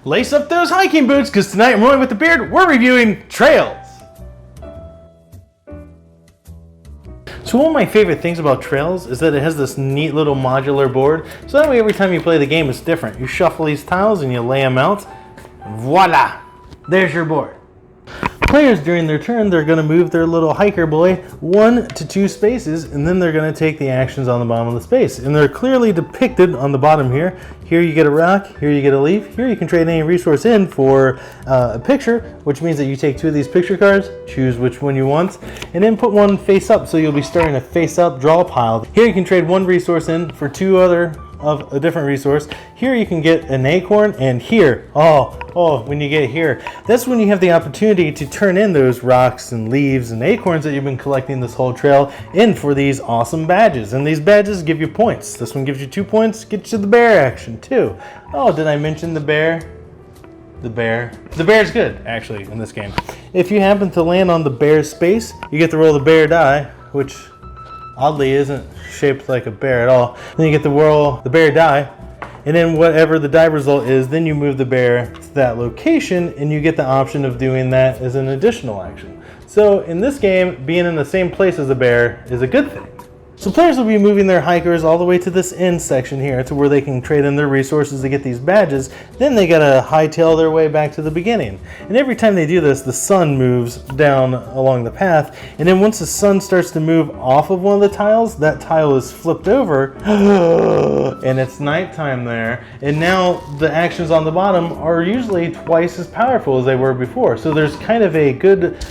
lace up those hiking boots, because tonight I'm rolling with the beard, we're reviewing Trails. So one of my favorite things about Trails is that it has this neat little modular board, so that way every time you play the game it's different. You shuffle these tiles and you lay them out, voila, there's your board. Players during their turn, they're going to move their little hiker boy 1 to 2 spaces, and then they're going to take the actions on the bottom of the space. And they're clearly depicted on the bottom here. Here you get a rock, here you get a leaf, here you can trade any resource in for a picture, which means that you take 2 of these picture cards, choose which one you want, and then put one face up, so you'll be starting a face up draw pile. Here you can trade 1 resource in for 2 other of a different resource. Here you can get an acorn, and here, when you get here, that's when you have the opportunity to turn in those rocks and leaves and acorns that you've been collecting this whole trail in for these awesome badges. And these badges give you points. This one gives you 2 points, gets you the bear action too. Oh, did I mention the bear? The bear's good, actually, in this game. If you happen to land on the bear space, you get to roll the bear die, which oddly isn't shaped like a bear at all. Then you get to roll the bear die, and then whatever the die result is, then you move the bear to that location, and you get the option of doing that as an additional action. So in this game, being in the same place as the bear is a good thing. So players will be moving their hikers all the way to this end section here to where they can trade in their resources to get these badges. Then they gotta hightail their way back to the beginning. And every time they do this, the sun moves down along the path. And then once the sun starts to move off of one of the tiles, that tile is flipped over and it's nighttime there. And now the actions on the bottom are usually twice as powerful as they were before. So there's kind of a good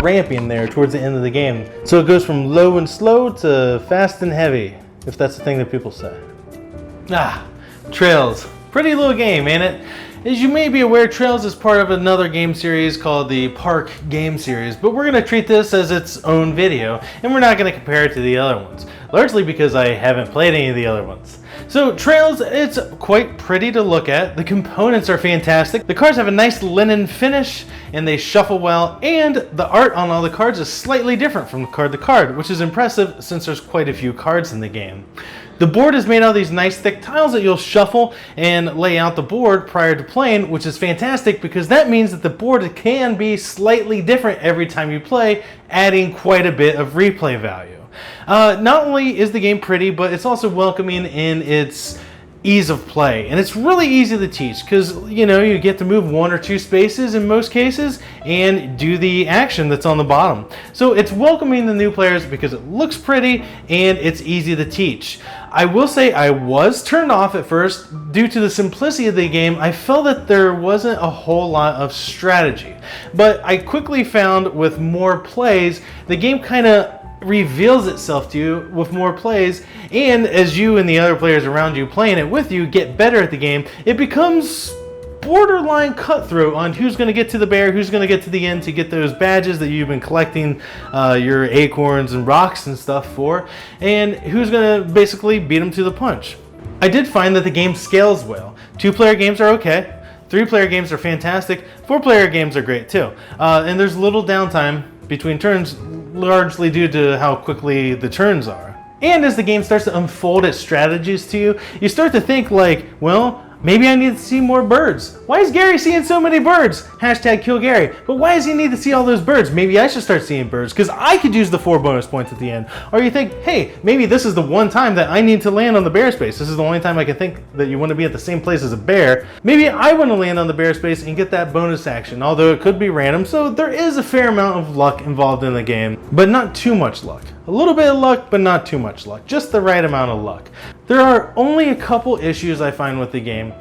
ramping there towards the end of the game. So it goes from low and slow to fast and heavy, if that's the thing that people say. Trails. Pretty little game, ain't it? As you may be aware, Trails is part of another game series called the Park Game Series, but we're going to treat this as its own video, and we're not going to compare it to the other ones, largely because I haven't played any of the other ones. So Trails, it's quite pretty to look at. The components are fantastic. The cards have a nice linen finish and they shuffle well, and the art on all the cards is slightly different from card to card, which is impressive since there's quite a few cards in the game. The board is made out of these nice thick tiles that you'll shuffle and lay out the board prior to playing, which is fantastic because that means that the board can be slightly different every time you play, adding quite a bit of replay value. Not only is the game pretty, but it's also welcoming in its ease of play, and it's really easy to teach because you get to move 1 or 2 spaces in most cases and do the action that's on the bottom. So it's welcoming the new players because it looks pretty and it's easy to teach. I will say I was turned off at first due to the simplicity of the game. I felt that there wasn't a whole lot of strategy, but I quickly found with more plays the game kind of reveals itself to you with more plays, and as you and the other players around you playing it with you get better at the game, it becomes borderline cutthroat on who's going to get to the bear, who's going to get to the end to get those badges that you've been collecting your acorns and rocks and stuff for, and who's going to basically beat them to the punch. I did find that the game scales well. 2-player games are okay, 3-player games are fantastic, 4-player games are great too, and there's little downtime between turns, largely due to how quickly the turns are. And as the game starts to unfold its strategies to you, you start to think like, well, maybe I need to see more birds. Why is Gary seeing so many birds? Hashtag kill Gary. But why does he need to see all those birds? Maybe I should start seeing birds because I could use the 4 bonus points at the end. Or you think, hey, maybe this is the one time that I need to land on the bear space. This is the only time I can think that you want to be at the same place as a bear. Maybe I want to land on the bear space and get that bonus action, although it could be random. So there is a fair amount of luck involved in the game, but not too much luck. A little bit of luck, but not too much luck. Just the right amount of luck. There are only a couple issues I find with the game.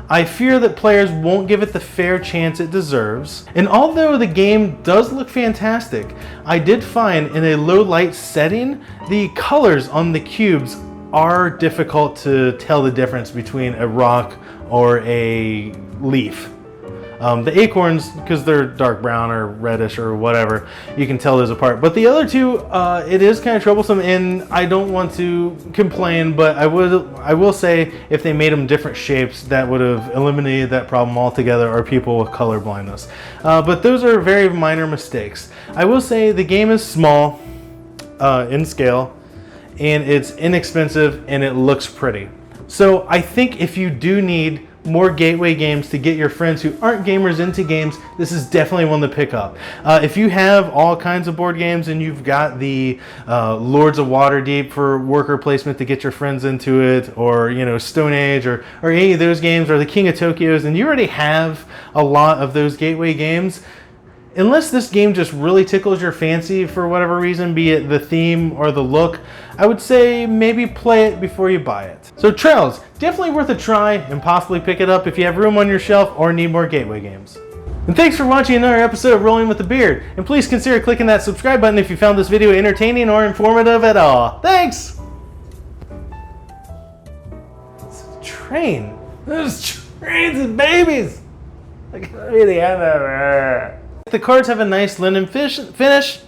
I fear that players won't give it the fair chance it deserves. And although the game does look fantastic, I did find in a low light setting, the colors on the cubes are difficult to tell the difference between a rock or a leaf. The acorns, because they're dark brown or reddish or whatever, you can tell those apart. But the other two, it is kind of troublesome, and I don't want to complain, but I will say if they made them different shapes, that would have eliminated that problem altogether, or people with color blindness. But those are very minor mistakes. I will say the game is small in scale, and it's inexpensive, and it looks pretty. So I think if you do need more gateway games to get your friends who aren't gamers into games, this is definitely one to pick up. If you have all kinds of board games and you've got the Lords of Waterdeep for worker placement to get your friends into it, or Stone Age, or any of those games, or the King of Tokyo's, and you already have a lot of those gateway games, unless this game just really tickles your fancy for whatever reason, be it the theme or the look, I would say maybe play it before you buy it. So Trails, definitely worth a try, and possibly pick it up if you have room on your shelf or need more gateway games. And thanks for watching another episode of Rolling with the Beard, and please consider clicking that subscribe button if you found this video entertaining or informative at all. Thanks! It's a train. There's trains and babies! Like, really, the cards have a nice linen finish.